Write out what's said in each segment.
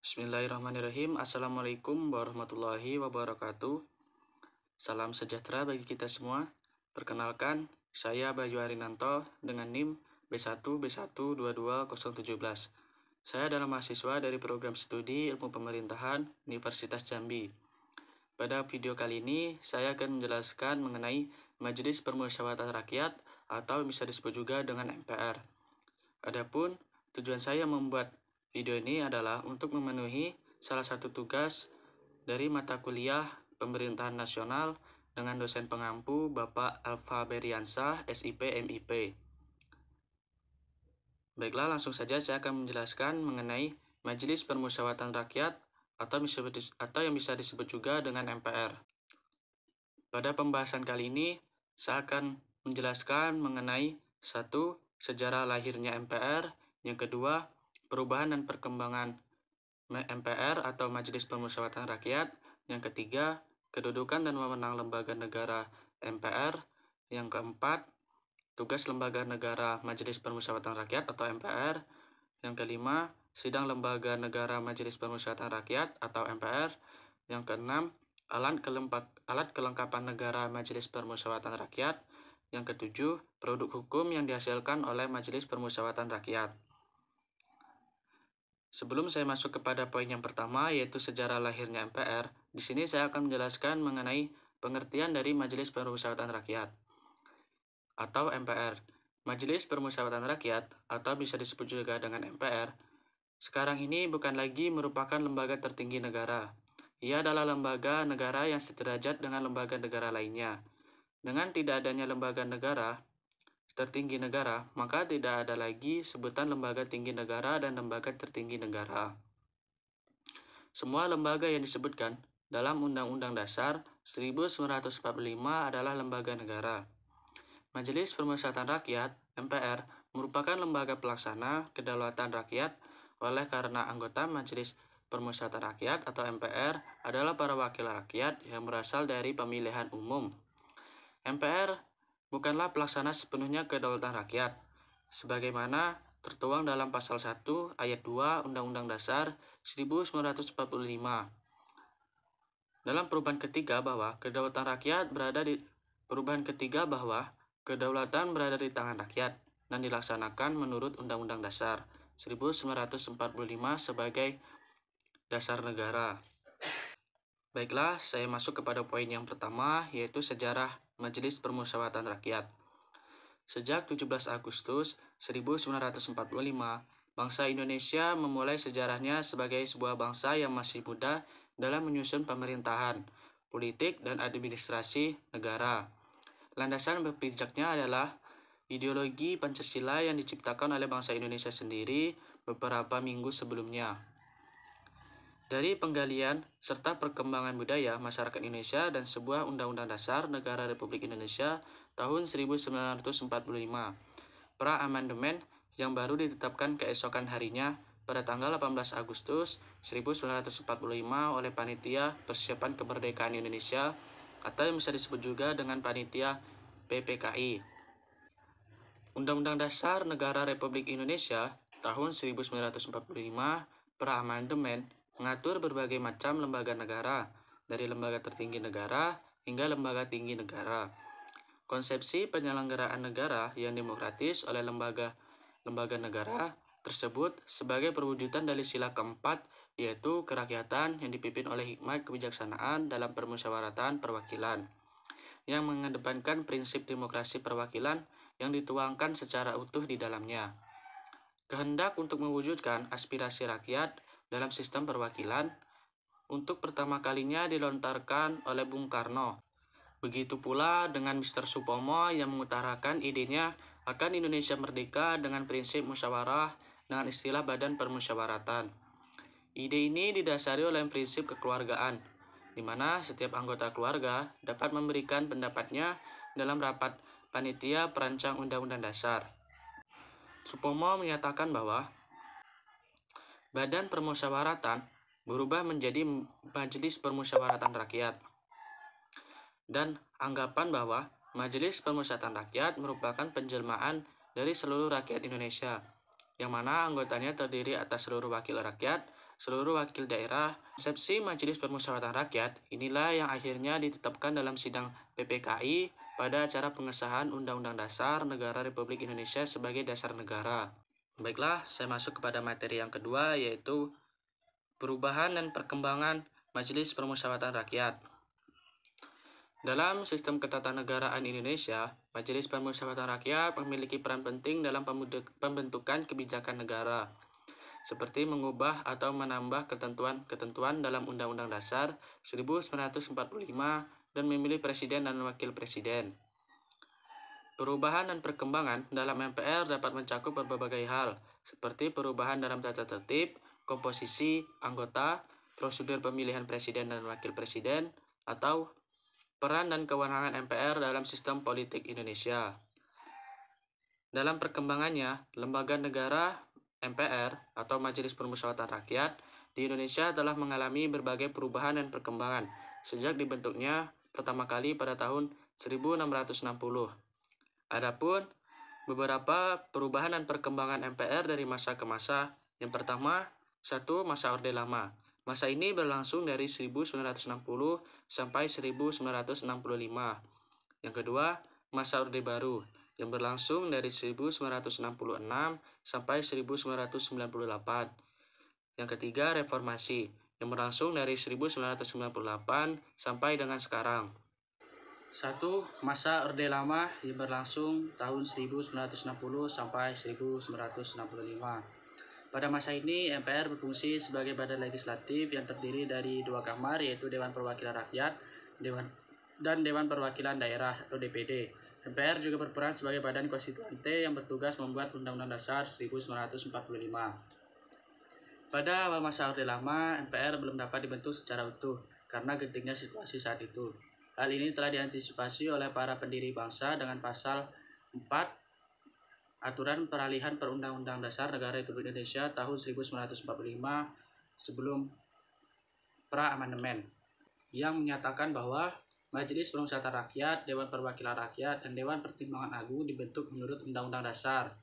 Bismillahirrahmanirrahim. Assalamualaikum warahmatullahi wabarakatuh. Salam sejahtera bagi kita semua. Perkenalkan, saya Bayu Arinanto dengan NIM B1B122017. Saya adalah mahasiswa dari program studi Ilmu Pemerintahan Universitas Jambi. Pada video kali ini, saya akan menjelaskan mengenai Majelis Permusyawaratan Rakyat atau bisa disebut juga dengan MPR. Adapun tujuan saya membuat video ini adalah untuk memenuhi salah satu tugas dari mata kuliah Pemerintahan Nasional dengan dosen pengampu Bapak Alfa Beriansah, SIP MIP. Baiklah, langsung saja saya akan menjelaskan mengenai Majelis Permusyawaratan Rakyat atau yang bisa disebut juga dengan MPR. Pada pembahasan kali ini, saya akan menjelaskan mengenai satu, sejarah lahirnya MPR, yang kedua, perubahan dan perkembangan MPR atau Majelis Permusyawaratan Rakyat, yang ketiga, kedudukan dan wewenang lembaga negara MPR, yang keempat, tugas lembaga negara Majelis Permusyawaratan Rakyat atau MPR, yang kelima, sidang lembaga negara Majelis Permusyawaratan Rakyat atau MPR, yang keenam, alat kelengkapan negara Majelis Permusyawaratan Rakyat, yang ketujuh, produk hukum yang dihasilkan oleh Majelis Permusyawaratan Rakyat. Sebelum saya masuk kepada poin yang pertama, yaitu sejarah lahirnya MPR, di sini saya akan menjelaskan mengenai pengertian dari Majelis Permusyawaratan Rakyat atau MPR. Majelis Permusyawaratan Rakyat atau bisa disebut juga dengan MPR, sekarang ini bukan lagi merupakan lembaga tertinggi negara. Ia adalah lembaga negara yang sederajat dengan lembaga negara lainnya. Dengan tidak adanya lembaga negara tertinggi negara, maka tidak ada lagi sebutan lembaga tinggi negara dan lembaga tertinggi negara. Semua lembaga yang disebutkan dalam Undang-Undang Dasar 1945 adalah lembaga negara. Majelis Permusyawaratan Rakyat, MPR, merupakan lembaga pelaksana kedaulatan rakyat, oleh karena anggota Majelis Permusyawaratan Rakyat atau MPR adalah para wakil rakyat yang berasal dari pemilihan umum. MPR bukanlah pelaksana sepenuhnya kedaulatan rakyat, sebagaimana tertuang dalam pasal 1 ayat 2 Undang-Undang Dasar 1945. Dalam perubahan ketiga bahwa kedaulatan berada di tangan rakyat dan dilaksanakan menurut Undang-Undang Dasar 1945 sebagai dasar negara. Baiklah, saya masuk kepada poin yang pertama, yaitu sejarah Majelis Permusyawaratan Rakyat. Sejak 17 Agustus 1945, bangsa Indonesia memulai sejarahnya sebagai sebuah bangsa yang masih muda dalam menyusun pemerintahan, politik, dan administrasi negara. Landasan berpijaknya adalah ideologi Pancasila yang diciptakan oleh bangsa Indonesia sendiri beberapa minggu sebelumnya. Dari penggalian serta perkembangan budaya masyarakat Indonesia dan sebuah Undang-Undang Dasar Negara Republik Indonesia tahun 1945, pra-amandemen yang baru ditetapkan keesokan harinya pada tanggal 18 Agustus 1945 oleh Panitia Persiapan Kemerdekaan Indonesia atau yang bisa disebut juga dengan Panitia PPKI. Undang-Undang Dasar Negara Republik Indonesia tahun 1945 pra-amandemen mengatur berbagai macam lembaga negara, dari lembaga tertinggi negara hingga lembaga tinggi negara. Konsepsi penyelenggaraan negara yang demokratis oleh lembaga negara tersebut sebagai perwujudan dari sila keempat, yaitu kerakyatan yang dipimpin oleh hikmat kebijaksanaan dalam permusyawaratan perwakilan, yang mengedepankan prinsip demokrasi perwakilan yang dituangkan secara utuh di dalamnya. Kehendak untuk mewujudkan aspirasi rakyat dalam sistem perwakilan untuk pertama kalinya dilontarkan oleh Bung Karno. Begitu pula dengan Mr. Supomo yang mengutarakan idenya akan Indonesia merdeka dengan prinsip musyawarah dengan istilah Badan Permusyawaratan. Ide ini didasari oleh prinsip kekeluargaan, di mana setiap anggota keluarga dapat memberikan pendapatnya dalam rapat panitia perancang Undang-Undang Dasar. Supomo menyatakan bahwa Badan Permusyawaratan berubah menjadi Majelis Permusyawaratan Rakyat, dan anggapan bahwa Majelis Permusyawaratan Rakyat merupakan penjelmaan dari seluruh rakyat Indonesia. yang mana anggotanya terdiri atas seluruh wakil rakyat, seluruh wakil daerah. Konsepsi Majelis Permusyawaratan Rakyat inilah yang akhirnya ditetapkan dalam sidang PPKI pada acara pengesahan Undang-Undang Dasar Negara Republik Indonesia sebagai dasar negara. Baiklah, saya masuk kepada materi yang kedua, yaitu perubahan dan perkembangan Majelis Permusyawaratan Rakyat. Dalam sistem ketatanegaraan Indonesia, Majelis Permusyawaratan Rakyat memiliki peran penting dalam pembentukan kebijakan negara, seperti mengubah atau menambah ketentuan-ketentuan dalam Undang-Undang Dasar 1945 dan memilih presiden dan wakil presiden. Perubahan dan perkembangan dalam MPR dapat mencakup berbagai hal, seperti perubahan dalam tata tertib, komposisi, anggota, prosedur pemilihan presiden dan wakil presiden, atau peran dan kewenangan MPR dalam sistem politik Indonesia. Dalam perkembangannya, lembaga negara MPR atau Majelis Permusyawaratan Rakyat di Indonesia telah mengalami berbagai perubahan dan perkembangan sejak dibentuknya pertama kali pada tahun 1660. Adapun beberapa perubahan dan perkembangan MPR dari masa ke masa. Yang pertama, masa Orde Lama. Masa ini berlangsung dari 1960 sampai 1965. Yang kedua, masa Orde Baru yang berlangsung dari 1966 sampai 1998. Yang ketiga, Reformasi yang berlangsung dari 1998 sampai dengan sekarang. Masa Orde Lama yang berlangsung tahun 1960 sampai 1965. Pada masa ini, MPR berfungsi sebagai badan legislatif yang terdiri dari dua kamar, yaitu Dewan Perwakilan Rakyat dan Dewan Perwakilan Daerah atau DPD. MPR juga berperan sebagai badan konstituante yang bertugas membuat Undang-Undang Dasar 1945. Pada awal masa Orde Lama, MPR belum dapat dibentuk secara utuh karena gentingnya situasi saat itu. Hal ini telah diantisipasi oleh para pendiri bangsa dengan pasal 4 Aturan Peralihan Perundang-Undang Dasar Negara Republik Indonesia tahun 1945 sebelum pra-amandemen yang menyatakan bahwa Majelis Permusyawaratan Rakyat, Dewan Perwakilan Rakyat, dan Dewan Pertimbangan Agung dibentuk menurut Undang-Undang Dasar.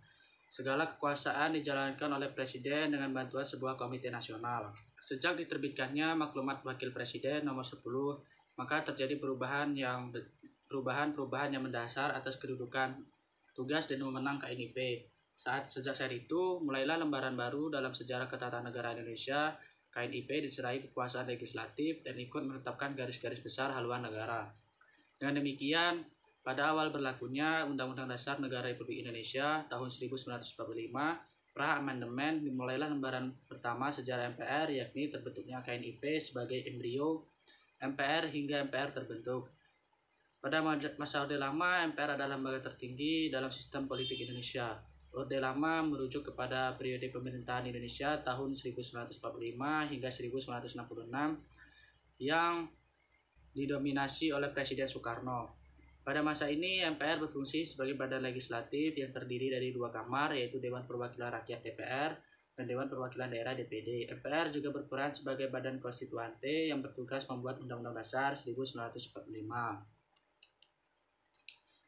Segala kekuasaan dijalankan oleh Presiden dengan bantuan sebuah komite nasional. Sejak diterbitkannya Maklumat Wakil Presiden nomor 10, maka terjadi perubahan yang mendasar atas kedudukan, tugas, dan wewenang KNIP. Sejak saat itu, mulailah lembaran baru dalam sejarah ketatanegaraan Indonesia. KNIP diserahi kekuasaan legislatif dan ikut menetapkan garis-garis besar haluan negara. Dengan demikian, pada awal berlakunya Undang-Undang Dasar Negara Republik Indonesia tahun 1945, pra-amandemen, dimulailah lembaran pertama sejarah MPR, yakni terbentuknya KNIP sebagai embrio MPR hingga MPR terbentuk. Pada masa Orde Lama, MPR adalah lembaga tertinggi dalam sistem politik Indonesia. Orde Lama merujuk kepada periode pemerintahan Indonesia tahun 1945 hingga 1966 yang didominasi oleh Presiden Soekarno. Pada masa ini, MPR berfungsi sebagai badan legislatif yang terdiri dari dua kamar, yaitu Dewan Perwakilan Rakyat DPR dan Dewan Perwakilan Daerah DPD. MPR juga berperan sebagai badan konstituante yang bertugas membuat Undang-Undang Dasar 1945.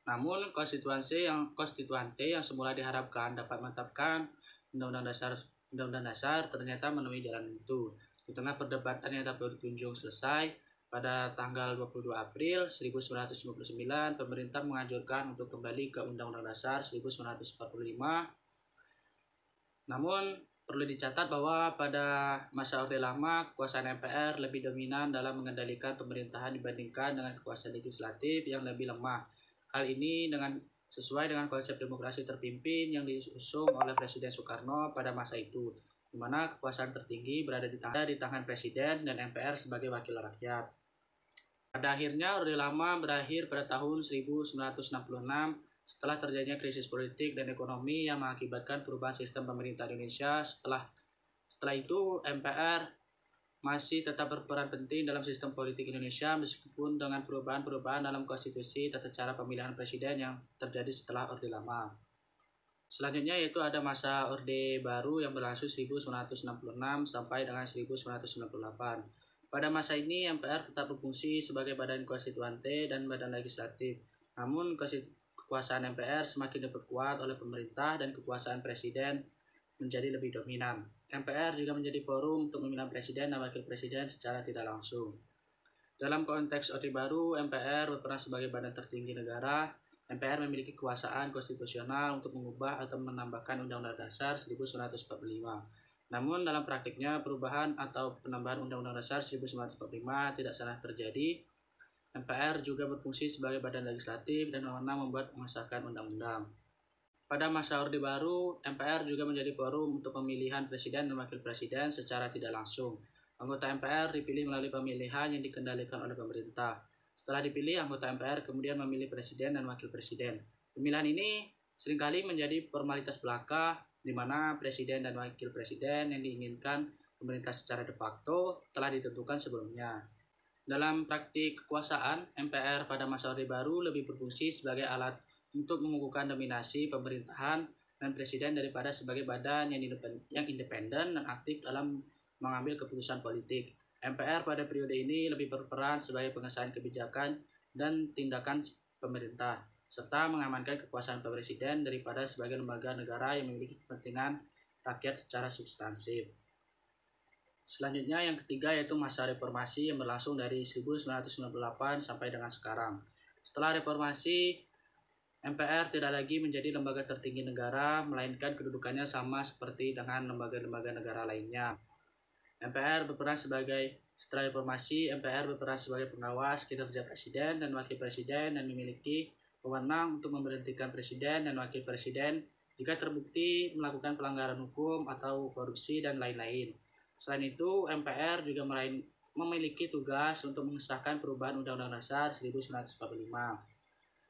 Namun, konstituante yang semula diharapkan dapat menetapkan Undang-Undang Dasar ternyata menemui jalan buntu. Di tengah perdebatan yang tak berkunjung selesai, pada tanggal 22 April 1959, pemerintah menganjurkan untuk kembali ke Undang-Undang Dasar 1945. Namun, perlu dicatat bahwa pada masa Orde Lama, kekuasaan MPR lebih dominan dalam mengendalikan pemerintahan dibandingkan dengan kekuasaan legislatif yang lebih lemah. Hal ini sesuai dengan konsep demokrasi terpimpin yang diusung oleh Presiden Soekarno pada masa itu, di mana kekuasaan tertinggi berada di tangan Presiden dan MPR sebagai wakil rakyat. Pada akhirnya, Orde Lama berakhir pada tahun 1966 setelah terjadinya krisis politik dan ekonomi yang mengakibatkan perubahan sistem pemerintah Indonesia. Setelah itu, MPR masih tetap berperan penting dalam sistem politik Indonesia meskipun dengan perubahan-perubahan dalam konstitusi tata cara pemilihan presiden yang terjadi setelah Orde Lama. Selanjutnya yaitu ada masa Orde Baru yang berlangsung 1966 sampai dengan 1998. Pada masa ini MPR tetap berfungsi sebagai badan konstituante dan badan legislatif. Namun kekuasaan MPR semakin diperkuat oleh pemerintah dan kekuasaan presiden menjadi lebih dominan. MPR juga menjadi forum untuk memilih presiden dan wakil presiden secara tidak langsung. Dalam konteks Orde Baru, MPR berperan sebagai badan tertinggi negara. MPR memiliki kekuasaan konstitusional untuk mengubah atau menambahkan Undang-Undang Dasar 1945. Namun dalam praktiknya perubahan atau penambahan Undang-Undang Dasar 1945 tidak pernah terjadi. MPR juga berfungsi sebagai badan legislatif dan wewenang membuat mengesahkan undang-undang. Pada masa Orde Baru, MPR juga menjadi forum untuk pemilihan presiden dan wakil presiden secara tidak langsung. Anggota MPR dipilih melalui pemilihan yang dikendalikan oleh pemerintah. Setelah dipilih, anggota MPR kemudian memilih presiden dan wakil presiden. Pemilihan ini seringkali menjadi formalitas belaka, di mana presiden dan wakil presiden yang diinginkan pemerintah secara de facto telah ditentukan sebelumnya. Dalam praktik kekuasaan, MPR pada masa Orde Baru lebih berfungsi sebagai alat untuk mengukuhkan dominasi pemerintahan dan presiden daripada sebagai badan yang independen dan aktif dalam mengambil keputusan politik. MPR pada periode ini lebih berperan sebagai pengesahan kebijakan dan tindakan pemerintah, serta mengamankan kekuasaan presiden daripada sebagai lembaga negara yang memiliki kepentingan rakyat secara substansif. Selanjutnya yang ketiga yaitu masa reformasi yang berlangsung dari 1998 sampai dengan sekarang. Setelah reformasi, MPR tidak lagi menjadi lembaga tertinggi negara, melainkan kedudukannya sama seperti dengan lembaga-lembaga negara lainnya. Setelah reformasi, MPR berperan sebagai pengawas kinerja presiden dan wakil presiden dan memiliki wewenang untuk memberhentikan presiden dan wakil presiden jika terbukti melakukan pelanggaran hukum atau korupsi dan lain-lain. Selain itu, MPR juga memiliki tugas untuk mengesahkan perubahan Undang-Undang Dasar 1945.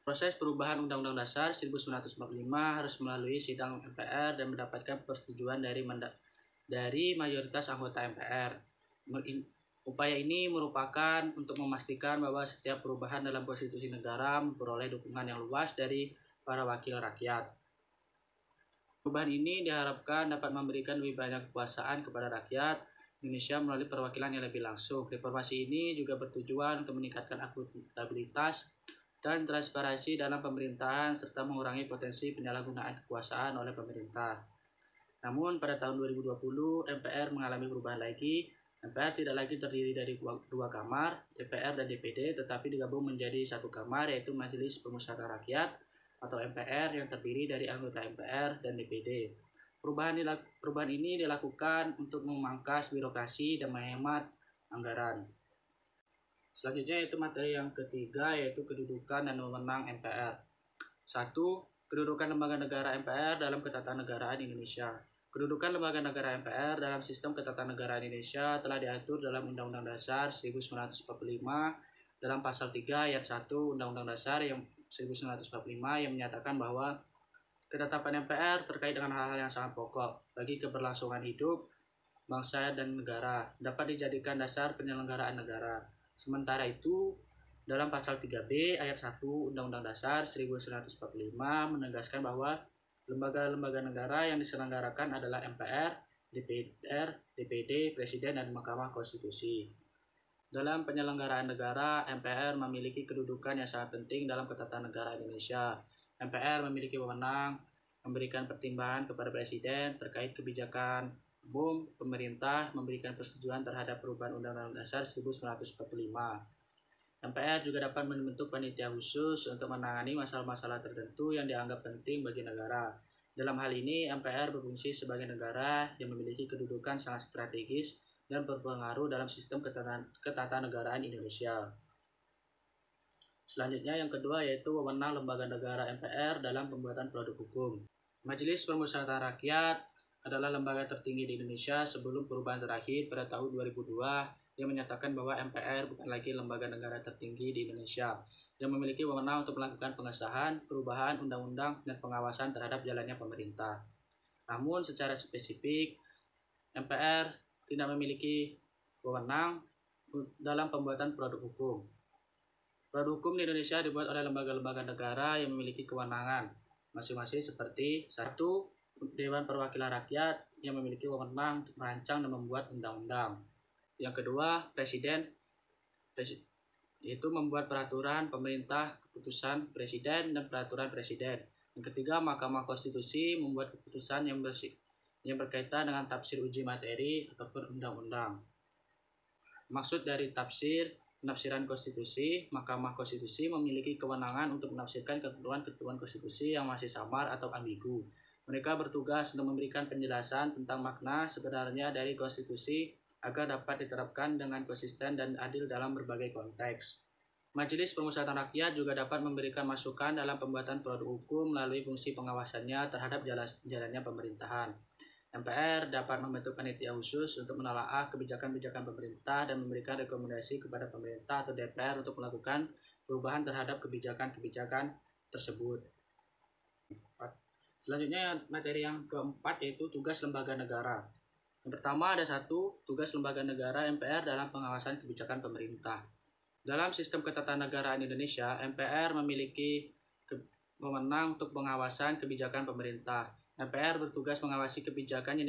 Proses perubahan Undang-Undang Dasar 1945 harus melalui sidang MPR dan mendapatkan persetujuan dari mayoritas anggota MPR. Upaya ini merupakan untuk memastikan bahwa setiap perubahan dalam konstitusi negara memperoleh dukungan yang luas dari para wakil rakyat. Perubahan ini diharapkan dapat memberikan lebih banyak kekuasaan kepada rakyat Indonesia melalui perwakilan yang lebih langsung. Reformasi ini juga bertujuan untuk meningkatkan akuntabilitas dan transparansi dalam pemerintahan serta mengurangi potensi penyalahgunaan kekuasaan oleh pemerintah. Namun pada tahun 2020 MPR mengalami perubahan lagi. MPR tidak lagi terdiri dari dua kamar, DPR dan DPD, tetapi digabung menjadi satu kamar yaitu Majelis Pemusyawaratan Rakyat atau MPR yang terdiri dari anggota MPR dan DPD. Perubahan ini dilakukan untuk memangkas birokrasi dan menghemat anggaran. Selanjutnya yaitu materi yang ketiga yaitu kedudukan dan wewenang MPR. 1. Kedudukan lembaga negara MPR dalam ketatanegaraan Indonesia. Kedudukan lembaga negara MPR dalam sistem ketatanegaraan Indonesia telah diatur dalam Undang-Undang Dasar 1945 dalam pasal 3 ayat 1 Undang-Undang Dasar yang 1945 yang menyatakan bahwa ketetapan MPR terkait dengan hal-hal yang sangat pokok bagi keberlangsungan hidup bangsa dan negara dapat dijadikan dasar penyelenggaraan negara. Sementara itu, dalam pasal 3B ayat 1 Undang-Undang Dasar 1945 menegaskan bahwa lembaga-lembaga negara yang diselenggarakan adalah MPR, DPR, DPD, Presiden, dan Mahkamah Konstitusi. Dalam penyelenggaraan negara, MPR memiliki kedudukan yang sangat penting dalam ketatanegaraan Indonesia. MPR memiliki wewenang memberikan pertimbangan kepada Presiden terkait kebijakan umum pemerintah, memberikan persetujuan terhadap perubahan Undang-Undang Dasar 1945. MPR juga dapat membentuk panitia khusus untuk menangani masalah-masalah tertentu yang dianggap penting bagi negara. Dalam hal ini, MPR berfungsi sebagai negara yang memiliki kedudukan sangat strategis dan berpengaruh dalam sistem ketatanegaraan Indonesia. Selanjutnya yang kedua yaitu wewenang lembaga negara MPR dalam pembuatan produk hukum. Majelis Pemusyawaratan Rakyat adalah lembaga tertinggi di Indonesia sebelum perubahan terakhir pada tahun 2002 yang menyatakan bahwa MPR bukan lagi lembaga negara tertinggi di Indonesia yang memiliki wewenang untuk melakukan pengesahan, perubahan undang-undang, dan pengawasan terhadap jalannya pemerintah. Namun secara spesifik, MPR tidak memiliki wewenang dalam pembuatan produk hukum. Produk hukum di Indonesia dibuat oleh lembaga-lembaga negara yang memiliki kewenangan masing-masing seperti 1. Dewan Perwakilan Rakyat yang memiliki wewenang untuk merancang dan membuat undang-undang. Yang kedua, Presiden yaitu membuat peraturan pemerintah, keputusan Presiden dan peraturan Presiden. Yang ketiga, Mahkamah Konstitusi membuat keputusan yang yang berkaitan dengan tafsir uji materi ataupun undang-undang. Maksud dari penafsiran konstitusi, Mahkamah Konstitusi memiliki kewenangan untuk menafsirkan ketentuan-ketentuan konstitusi yang masih samar atau ambigu. Mereka bertugas untuk memberikan penjelasan tentang makna sebenarnya dari konstitusi agar dapat diterapkan dengan konsisten dan adil dalam berbagai konteks. Majelis Permusyawaratan Rakyat juga dapat memberikan masukan dalam pembuatan produk hukum melalui fungsi pengawasannya terhadap jalannya pemerintahan. MPR dapat membentuk panitia khusus untuk menelaah kebijakan-kebijakan pemerintah dan memberikan rekomendasi kepada pemerintah atau DPR untuk melakukan perubahan terhadap kebijakan-kebijakan tersebut. Selanjutnya materi yang keempat yaitu tugas lembaga negara. Yang pertama ada tugas lembaga negara MPR dalam pengawasan kebijakan pemerintah. Dalam sistem ketatanegaraan Indonesia, MPR memiliki wewenang untuk pengawasan kebijakan pemerintah. MPR bertugas mengawasi kebijakan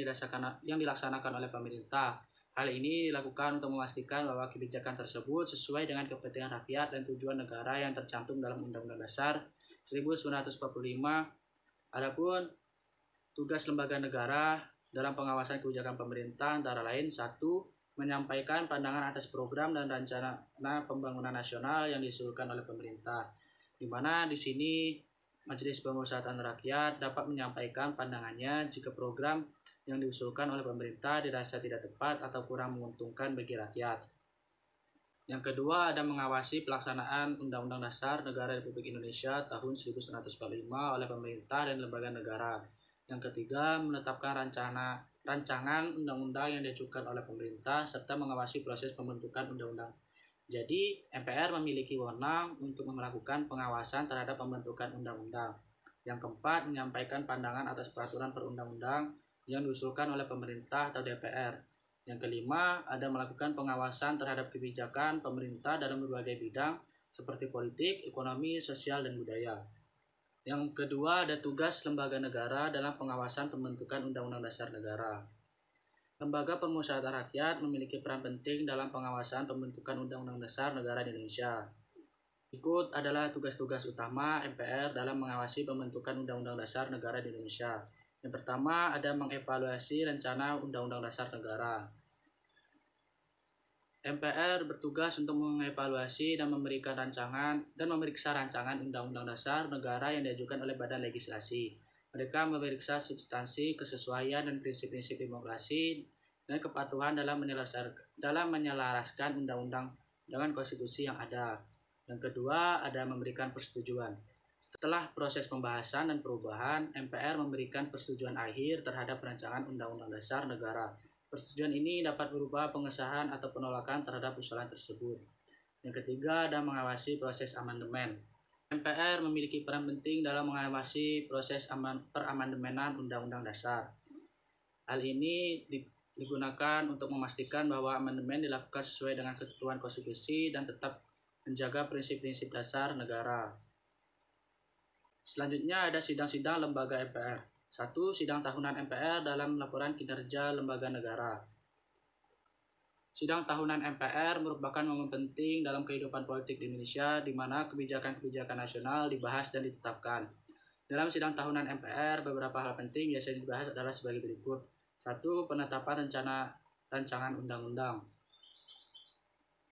yang dilaksanakan oleh pemerintah. Hal ini dilakukan untuk memastikan bahwa kebijakan tersebut sesuai dengan kepentingan rakyat dan tujuan negara yang tercantum dalam Undang-Undang Dasar 1945. Adapun tugas lembaga negara dalam pengawasan kebijakan pemerintah antara lain: 1. Menyampaikan pandangan atas program dan rencana pembangunan nasional yang diusulkan oleh pemerintah, di mana di sini Majelis Permusyawaratan Rakyat dapat menyampaikan pandangannya jika program yang diusulkan oleh pemerintah dirasa tidak tepat atau kurang menguntungkan bagi rakyat. Yang kedua ada mengawasi pelaksanaan Undang-Undang Dasar Negara Republik Indonesia tahun 1945 oleh pemerintah dan lembaga negara. Yang ketiga, menetapkan rancangan undang-undang yang diajukan oleh pemerintah serta mengawasi proses pembentukan undang-undang. Jadi, MPR memiliki wewenang untuk melakukan pengawasan terhadap pembentukan undang-undang. Yang keempat, menyampaikan pandangan atas peraturan perundang-undang yang diusulkan oleh pemerintah atau DPR. Yang kelima, ada melakukan pengawasan terhadap kebijakan pemerintah dalam berbagai bidang seperti politik, ekonomi, sosial, dan budaya. Yang kedua, ada tugas lembaga negara dalam pengawasan pembentukan Undang-Undang Dasar Negara. Lembaga Permusyawaratan Rakyat memiliki peran penting dalam pengawasan pembentukan Undang-Undang Dasar Negara di Indonesia. Berikut adalah tugas-tugas utama MPR dalam mengawasi pembentukan Undang-Undang Dasar Negara di Indonesia. Yang pertama, ada mengevaluasi rencana Undang-Undang Dasar Negara. MPR bertugas untuk mengevaluasi dan memberikan rancangan dan memeriksa rancangan Undang-Undang Dasar Negara yang diajukan oleh badan legislasi. Mereka memeriksa substansi, kesesuaian, dan prinsip-prinsip demokrasi dan kepatuhan dalam menyelaraskan undang-undang dengan konstitusi yang ada. Yang kedua, ada memberikan persetujuan. Setelah proses pembahasan dan perubahan, MPR memberikan persetujuan akhir terhadap rancangan Undang-Undang Dasar Negara. Persetujuan ini dapat berupa pengesahan atau penolakan terhadap usulan tersebut. Yang ketiga, ada mengawasi proses amandemen. MPR memiliki peran penting dalam mengawasi proses peramandemenan Undang-Undang Dasar. Hal ini digunakan untuk memastikan bahwa amandemen dilakukan sesuai dengan ketentuan konstitusi dan tetap menjaga prinsip-prinsip dasar negara. Selanjutnya ada sidang-sidang lembaga MPR. 1. Sidang tahunan MPR dalam laporan kinerja lembaga negara. Sidang tahunan MPR merupakan momen penting dalam kehidupan politik di Indonesia di mana kebijakan-kebijakan nasional dibahas dan ditetapkan. Dalam sidang tahunan MPR, beberapa hal penting biasanya dibahas adalah sebagai berikut. 1. Penetapan rancangan undang-undang.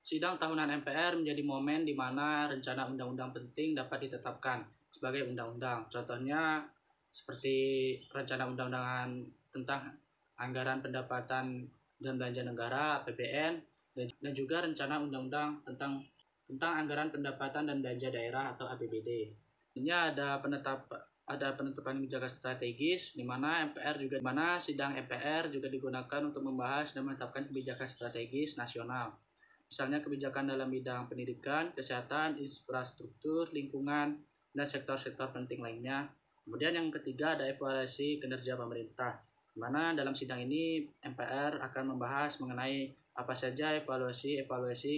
Sidang tahunan MPR menjadi momen di mana rencana undang-undang penting dapat ditetapkan sebagai undang-undang. Contohnya seperti rencana undang-undangan tentang anggaran pendapatan dan belanja negara (APBN) dan juga rencana undang-undang tentang anggaran pendapatan dan belanja daerah atau APBD. Ini ada penetapan kebijakan strategis di mana sidang MPR juga digunakan untuk membahas dan menetapkan kebijakan strategis nasional. Misalnya kebijakan dalam bidang pendidikan, kesehatan, infrastruktur, lingkungan, dan sektor-sektor penting lainnya. Kemudian yang ketiga ada evaluasi kinerja pemerintah, di mana dalam sidang ini MPR akan membahas mengenai apa saja evaluasi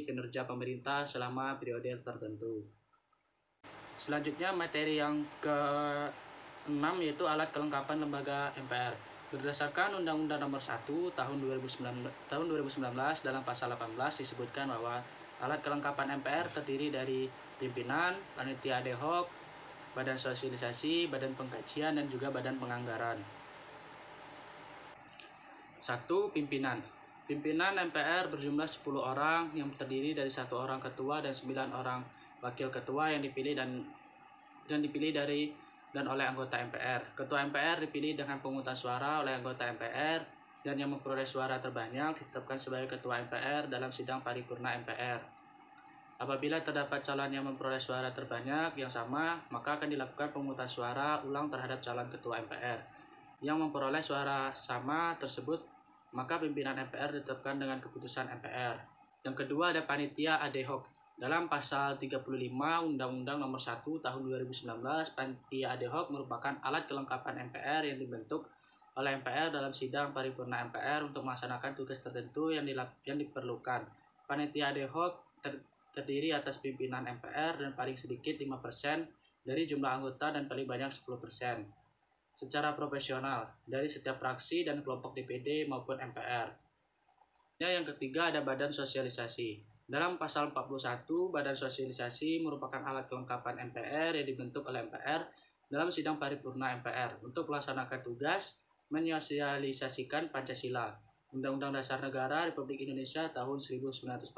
kinerja pemerintah selama periode tertentu. Selanjutnya materi yang ke-6 yaitu alat kelengkapan lembaga MPR. Berdasarkan Undang-Undang Nomor 1 Tahun 2019 dalam pasal 18 disebutkan bahwa alat kelengkapan MPR terdiri dari pimpinan, panitia ad hoc, badan sosialisasi, badan pengkajian, dan juga badan penganggaran. 1. Pimpinan. Pimpinan MPR berjumlah 10 orang yang terdiri dari 1 orang ketua dan 9 orang wakil ketua yang dipilih dan oleh anggota MPR. Ketua MPR dipilih dengan pemungutan suara oleh anggota MPR dan yang memperoleh suara terbanyak ditetapkan sebagai ketua MPR dalam sidang paripurna MPR. Apabila terdapat calon yang memperoleh suara terbanyak yang sama, maka akan dilakukan pemungutan suara ulang terhadap calon ketua MPR. Yang memperoleh suara sama tersebut, maka pimpinan MPR ditetapkan dengan keputusan MPR. Yang kedua ada panitia ad hoc. Dalam pasal 35 Undang-Undang Nomor 1 Tahun 2019, panitia ad hoc merupakan alat kelengkapan MPR yang dibentuk oleh MPR dalam sidang paripurna MPR untuk melaksanakan tugas tertentu yang diperlukan. Panitia ad hoc terdiri atas pimpinan MPR dan paling sedikit 5% dari jumlah anggota dan paling banyak 10% secara profesional dari setiap fraksi dan kelompok DPD maupun MPR. Yang ketiga ada badan sosialisasi. Dalam pasal 41, badan sosialisasi merupakan alat kelengkapan MPR yang dibentuk oleh MPR dalam sidang paripurna MPR untuk melaksanakan tugas menyosialisasikan Pancasila, Undang-Undang Dasar Negara Republik Indonesia tahun 1945,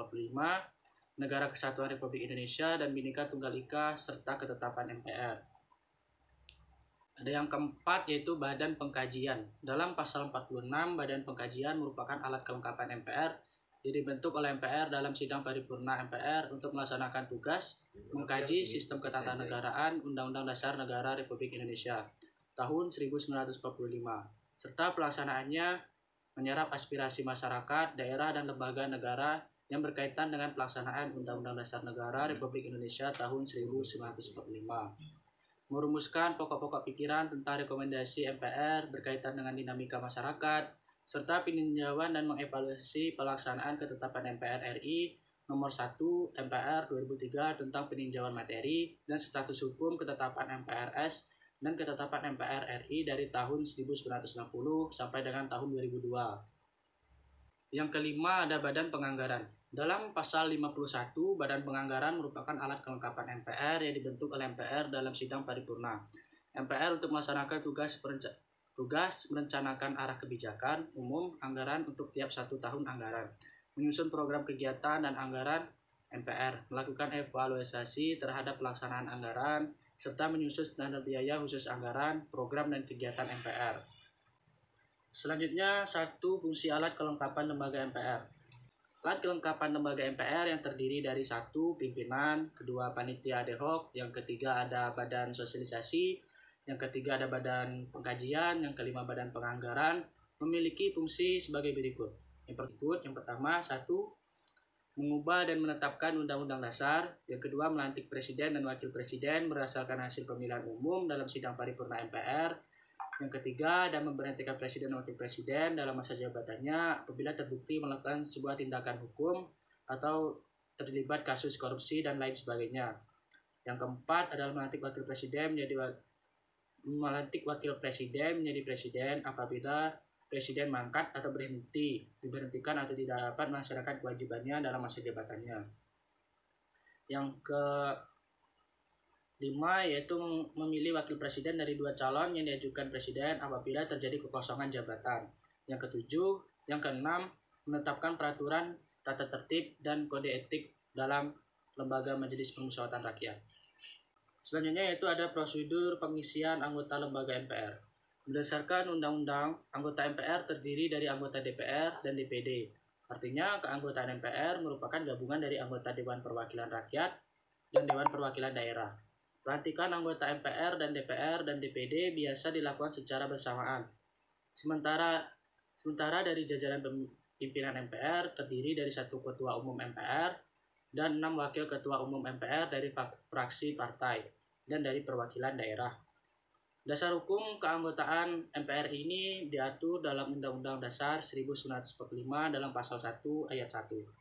Negara Kesatuan Republik Indonesia, dan Bhinneka Tunggal Ika, serta ketetapan MPR. Ada yang keempat yaitu Badan Pengkajian. Dalam pasal 46, Badan Pengkajian merupakan alat kelengkapan MPR yang dibentuk oleh MPR dalam sidang paripurna MPR untuk melaksanakan tugas mengkaji sistem ketatanegaraan Undang-Undang Dasar Negara Republik Indonesia tahun 1945, serta pelaksanaannya menyerap aspirasi masyarakat, daerah, dan lembaga negara yang berkaitan dengan pelaksanaan Undang-Undang Dasar Negara Republik Indonesia tahun 1945. Merumuskan pokok-pokok pikiran tentang rekomendasi MPR berkaitan dengan dinamika masyarakat, serta peninjauan dan mengevaluasi pelaksanaan ketetapan MPR RI Nomor 1 MPR 2003 tentang peninjauan materi dan status hukum ketetapan MPRS dan ketetapan MPR RI dari tahun 1960 sampai dengan tahun 2002. Yang kelima ada Badan Penganggaran. Dalam pasal 51, Badan Penganggaran merupakan alat kelengkapan MPR yang dibentuk oleh MPR dalam sidang paripurna MPR untuk melaksanakan tugas merencanakan arah kebijakan umum anggaran untuk tiap 1 tahun anggaran, menyusun program kegiatan dan anggaran MPR, melakukan evaluasi terhadap pelaksanaan anggaran, serta menyusun standar biaya khusus anggaran, program, dan kegiatan MPR. Selanjutnya, 1. Fungsi alat kelengkapan lembaga MPR. Alat kelengkapan lembaga MPR yang terdiri dari 1. Pimpinan, 2. Panitia ad hoc, yang ketiga ada badan sosialisasi, yang ketiga ada badan pengkajian, yang kelima badan penganggaran, memiliki fungsi sebagai berikut. Yang pertama, 1. Mengubah dan menetapkan undang-undang dasar. Yang kedua, melantik presiden dan wakil presiden berdasarkan hasil pemilihan umum dalam sidang paripurna MPR. Yang ketiga, dan memberhentikan presiden dan wakil presiden dalam masa jabatannya apabila terbukti melakukan sebuah tindakan hukum atau terlibat kasus korupsi dan lain sebagainya. Yang keempat adalah melantik wakil presiden menjadi presiden apabila presiden mangkat atau diberhentikan atau tidak dapat melaksanakan kewajibannya dalam masa jabatannya. Yang kelima yaitu memilih wakil presiden dari 2 calon yang diajukan presiden apabila terjadi kekosongan jabatan. Yang keenam, menetapkan peraturan tata tertib dan kode etik dalam lembaga Majelis Permusyawaratan Rakyat. Selanjutnya yaitu ada prosedur pengisian anggota lembaga MPR. Berdasarkan undang-undang, anggota MPR terdiri dari anggota DPR dan DPD. Artinya, keanggotaan MPR merupakan gabungan dari anggota Dewan Perwakilan Rakyat dan Dewan Perwakilan Daerah. Pelantikan anggota MPR dan DPR dan DPD biasa dilakukan secara bersamaan. Sementara dari jajaran pimpinan MPR terdiri dari 1 ketua umum MPR dan 6 wakil ketua umum MPR dari fraksi partai dan dari perwakilan daerah. Dasar hukum keanggotaan MPR ini diatur dalam Undang-Undang Dasar 1945 dalam pasal 1 ayat 1.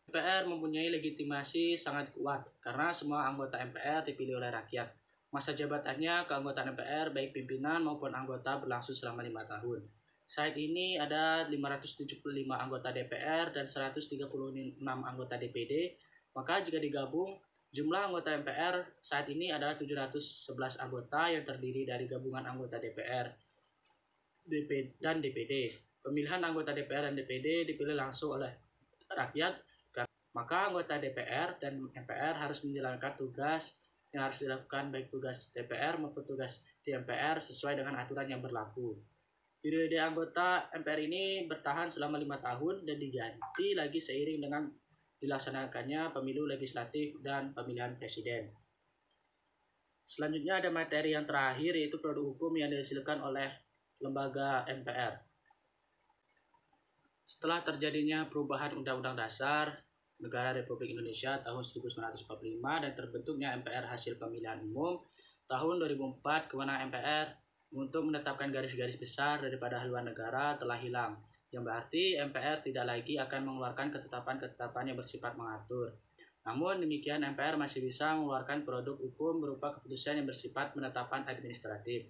MPR mempunyai legitimasi sangat kuat karena semua anggota MPR dipilih oleh rakyat. Masa jabatannya keanggotaan MPR baik pimpinan maupun anggota berlangsung selama 5 tahun. Saat ini ada 575 anggota DPR dan 136 anggota DPD. Maka jika digabung, jumlah anggota MPR saat ini adalah 711 anggota yang terdiri dari gabungan anggota DPR dan DPD. pemilihan anggota DPR dan DPD dipilih langsung oleh rakyat, maka anggota DPR dan MPR harus menjalankan tugas yang harus dilakukan, baik tugas DPR maupun tugas di MPR sesuai dengan aturan yang berlaku. Periode anggota MPR ini bertahan selama 5 tahun dan diganti lagi seiring dengan dilaksanakannya pemilu legislatif dan pemilihan presiden. Selanjutnya ada materi yang terakhir, yaitu produk hukum yang dihasilkan oleh lembaga MPR. Setelah terjadinya perubahan Undang-Undang Dasar Negara Republik Indonesia tahun 1945 dan terbentuknya MPR hasil pemilihan umum tahun 2004, kewenangan MPR untuk menetapkan garis-garis besar daripada haluan negara telah hilang, yang berarti MPR tidak lagi akan mengeluarkan ketetapan-ketetapan yang bersifat mengatur. Namun demikian, MPR masih bisa mengeluarkan produk hukum berupa keputusan yang bersifat penetapan administratif.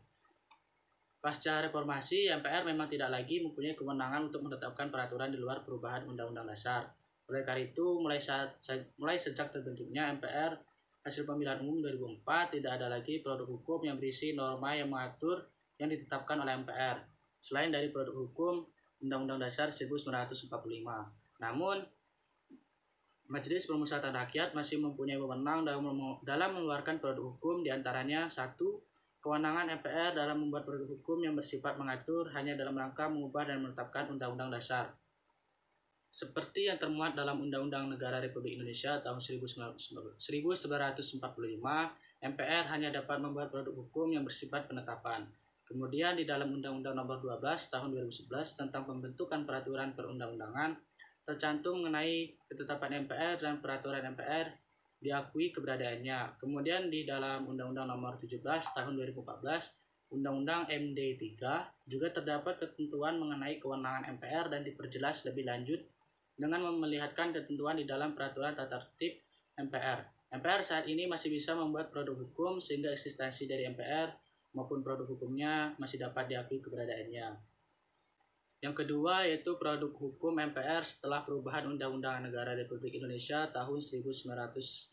Pasca reformasi, MPR memang tidak lagi mempunyai kewenangan untuk menetapkan peraturan di luar perubahan Undang-Undang Dasar. Oleh karena itu, mulai sejak terbentuknya MPR hasil pemilihan umum 2004, tidak ada lagi produk hukum yang berisi norma yang mengatur yang ditetapkan oleh MPR, selain dari produk hukum Undang-Undang Dasar 1945. Namun, Majelis Permusyawaratan Rakyat masih mempunyai wewenang dalam mengeluarkan produk hukum, diantaranya 1. Kewenangan MPR dalam membuat produk hukum yang bersifat mengatur hanya dalam rangka mengubah dan menetapkan Undang-Undang Dasar, seperti yang termuat dalam Undang-Undang Negara Republik Indonesia tahun 1945, MPR hanya dapat membuat produk hukum yang bersifat penetapan. Kemudian di dalam Undang-Undang Nomor 12 Tahun 2011 tentang pembentukan peraturan perundang-undangan tercantum mengenai ketetapan MPR dan peraturan MPR diakui keberadaannya. Kemudian di dalam Undang-Undang Nomor 17 Tahun 2014, Undang-Undang MD 3 juga terdapat ketentuan mengenai kewenangan MPR dan diperjelas lebih lanjut dengan melihatkan ketentuan di dalam peraturan tata tertib MPR. MPR saat ini masih bisa membuat produk hukum sehingga eksistensi dari MPR maupun produk hukumnya masih dapat diakui keberadaannya. Yang kedua yaitu produk hukum MPR setelah perubahan Undang-Undang Negara Republik Indonesia tahun 1945.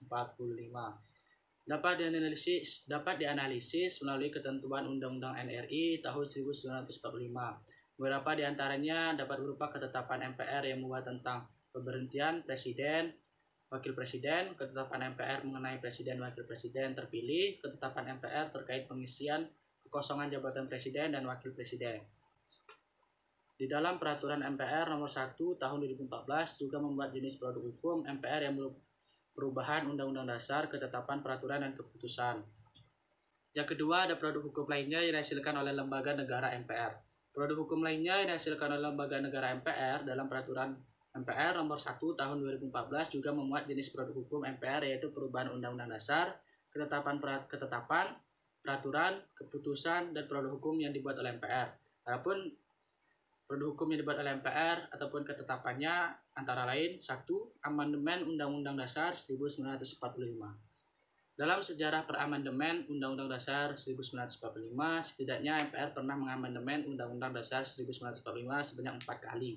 Dapat dianalisis melalui ketentuan Undang-Undang NRI tahun 1945. Beberapa di antaranya dapat berupa ketetapan MPR yang membuat tentang pemberhentian presiden, wakil presiden, ketetapan MPR mengenai presiden wakil presiden terpilih, ketetapan MPR terkait pengisian kekosongan jabatan presiden dan wakil presiden. Di dalam peraturan MPR nomor 1 tahun 2014 juga membuat jenis produk hukum MPR yang perubahan Undang-Undang Dasar, ketetapan peraturan dan keputusan. Yang kedua ada produk hukum lainnya yang dihasilkan oleh lembaga negara MPR. Produk hukum lainnya yang dihasilkan oleh lembaga negara MPR dalam peraturan MPR nomor 1 tahun 2014 juga memuat jenis produk hukum MPR yaitu perubahan Undang-Undang Dasar, ketetapan, peraturan, keputusan, dan produk hukum yang dibuat oleh MPR. Adapun produk hukum yang dibuat oleh MPR ataupun ketetapannya antara lain 1. Amandemen Undang-Undang Dasar 1945. Dalam sejarah peramandemen Undang-Undang Dasar 1945, setidaknya MPR pernah mengamandemen Undang-Undang Dasar 1945 sebanyak 4 kali.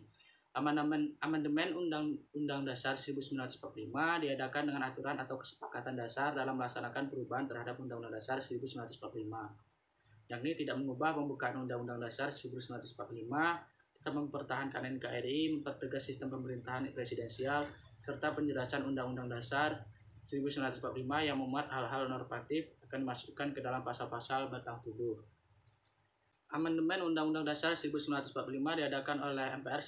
Amandemen Undang-Undang Dasar 1945 diadakan dengan aturan atau kesepakatan dasar dalam melaksanakan perubahan terhadap Undang-Undang Dasar 1945, yakni tidak mengubah pembukaan Undang-Undang Dasar 1945, tetap mempertahankan NKRI, mempertegas sistem pemerintahan presidensial, serta penjelasan Undang-Undang Dasar 1945 yang memuat hal-hal normatif akan dimasukkan ke dalam pasal-pasal batang tubuh. Amandemen Undang-Undang Dasar 1945 diadakan oleh MPR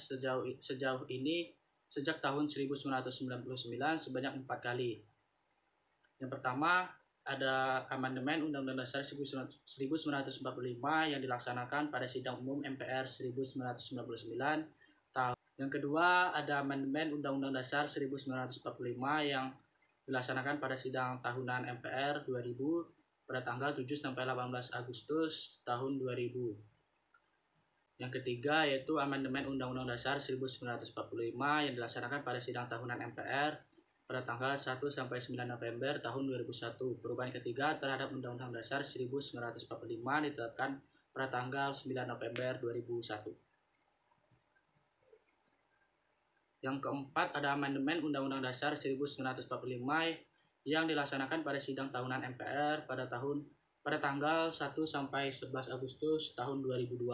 sejauh ini sejak tahun 1999 sebanyak 4 kali. Yang pertama, ada amandemen Undang-Undang Dasar 1945 yang dilaksanakan pada sidang umum MPR 1999 tahun. Yang kedua, ada amandemen Undang-Undang Dasar 1945 yang dilaksanakan pada sidang tahunan MPR 2000 pada tanggal 7 sampai 18 Agustus tahun 2000. Yang ketiga yaitu amandemen Undang-Undang Dasar 1945 yang dilaksanakan pada sidang tahunan MPR pada tanggal 1 sampai 9 November tahun 2001. Perubahan ketiga terhadap Undang-Undang Dasar 1945 ditetapkan pada tanggal 9 November 2001. Yang keempat ada amandemen Undang-Undang Dasar 1945 yang dilaksanakan pada sidang tahunan MPR pada tanggal 1 sampai 11 Agustus tahun 2002.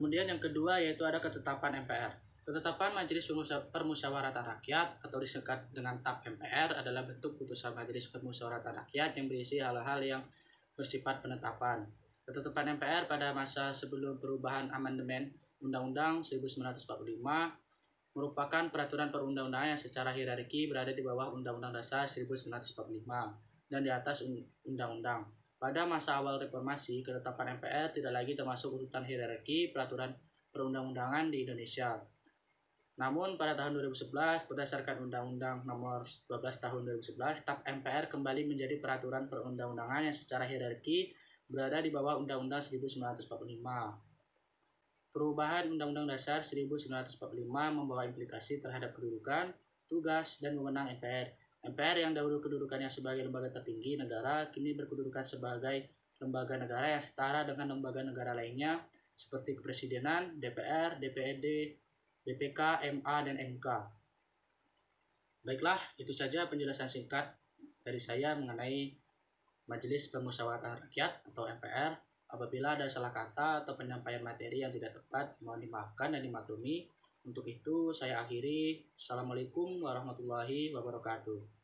Kemudian yang kedua yaitu ada ketetapan MPR. Ketetapan Majelis Permusyawaratan Rakyat atau disingkat dengan TAP MPR adalah bentuk putusan Majelis Permusyawaratan Rakyat yang berisi hal-hal yang bersifat penetapan. Ketetapan MPR pada masa sebelum perubahan amandemen Undang-Undang 1945 merupakan peraturan perundang-undangan yang secara hierarki berada di bawah Undang-Undang Dasar 1945 dan di atas undang-undang. Pada masa awal reformasi, ketetapan MPR tidak lagi termasuk urutan hierarki peraturan perundang-undangan di Indonesia. Namun pada tahun 2011, berdasarkan Undang-Undang Nomor 12 Tahun 2011, TAP MPR kembali menjadi peraturan perundang-undangan yang secara hierarki berada di bawah Undang-Undang 1945. Perubahan Undang-Undang Dasar 1945 membawa implikasi terhadap kedudukan, tugas, dan wewenang MPR. MPR yang dahulu kedudukannya sebagai lembaga tertinggi negara, kini berkedudukan sebagai lembaga negara yang setara dengan lembaga negara lainnya seperti Kepresidenan, DPR, DPRD, BPK, MA, dan MK. Baiklah, itu saja penjelasan singkat dari saya mengenai Majelis Permusyawaratan Rakyat atau MPR. Apabila ada salah kata atau penyampaian materi yang tidak tepat, mohon dimaafkan dan dimaklumi. Untuk itu, saya akhiri. Assalamualaikum warahmatullahi wabarakatuh.